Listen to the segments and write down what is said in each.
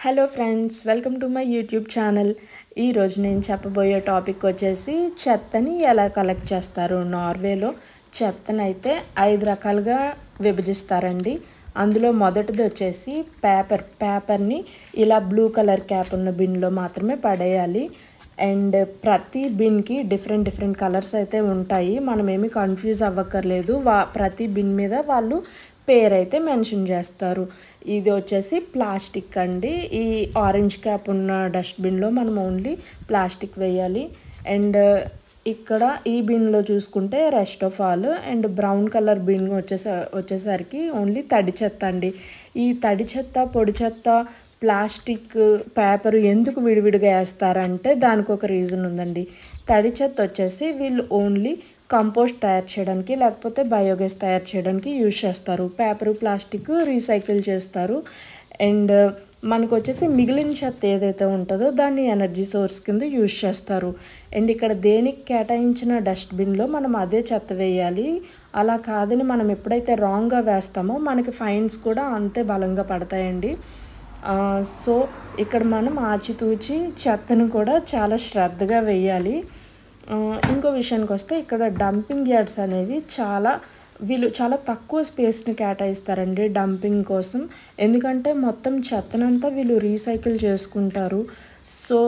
Hello friends, welcome to my YouTube channel. ఈరోజు నేను చెప్పబోయే టాపిక్ వచ్చేసి చెత్తని ఎలా కలెక్ట్ చేస్తారు. నార్వేలో చెత్తని అయితే 5 రకాలుగా విభజిస్తారండి. అందులో మొదటిది వచ్చేసి పేపర్ని ఇలా బ్లూ కలర్ క్యాప్ ఉన్న బిన్లో మాత్రమే పడేయాలి. అండ్ ప్రతి బిన్కి డిఫరెంట్ కలర్స్ అయితే ఉంటాయి. మనమేమి కన్ఫ్యూజ్ అవ్వక్కర్లేదు. ప్రతి బిన్ మీద వాళ్ళు పేరు అయితే మెన్షన్ చేస్తారు. ఇది వచ్చేసి ప్లాస్టిక్ అండి. ఈ ఆరెంజ్ క్యాప్ ఉన్న డస్ట్బిన్లో మనం ఓన్లీ ప్లాస్టిక్ వేయాలి. అండ్ ఇక్కడ ఈ బిన్లో చూసుకుంటే rest of all. And brown colour bin వచ్చేసరికి ఓన్లీ తడి చెత్త అండి. ఈ తడి చెత్త, పొడి చెత్త, ప్లాస్టిక్, పేపర్ ఎందుకు విడివిడిగా వేస్తారంటే దానికి ఒక రీజన్ ఉందండి. తడి చెత్త వచ్చేసి వీళ్ళు ఓన్లీ కంపోస్ట్ తయారు చేయడానికి లేకపోతే బయోగ్యాస్ తయారు చేయడానికి యూజ్ చేస్తారు. పేపరు, ప్లాస్టిక్ రీసైకిల్ చేస్తారు. అండ్ మనకు వచ్చేసి మిగిలిన చెత్త ఏదైతే ఉంటుందో దాన్ని ఎనర్జీ సోర్స్ కింద యూజ్ చేస్తారు. అండ్ ఇక్కడ దేనికి కేటాయించిన డస్ట్బిన్లో మనం అదే చెత్త వేయాలి. అలా కాదని మనం ఎప్పుడైతే రాంగ్గా వేస్తామో మనకి ఫైన్స్ కూడా అంతే బలంగా పడతాయండి. సో ఇక్కడ మనం ఆచితూచి చెత్తను కూడా చాలా శ్రద్ధగా వేయాలి. ఇంకో విషయానికి వస్తే ఇక్కడ డంపింగ్ యార్డ్స్ అనేవి వీళ్ళు చాలా తక్కువ స్పేస్ని కేటాయిస్తారండి డంపింగ్ కోసం. ఎందుకంటే మొత్తం చెత్తనంతా వీళ్ళు రీసైకిల్ చేసుకుంటారు. సో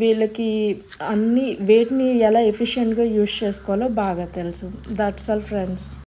వీళ్ళకి వేటిని ఎలా ఎఫిషియెంట్గా యూజ్ చేసుకోవాలో బాగా తెలుసు. That's all friends.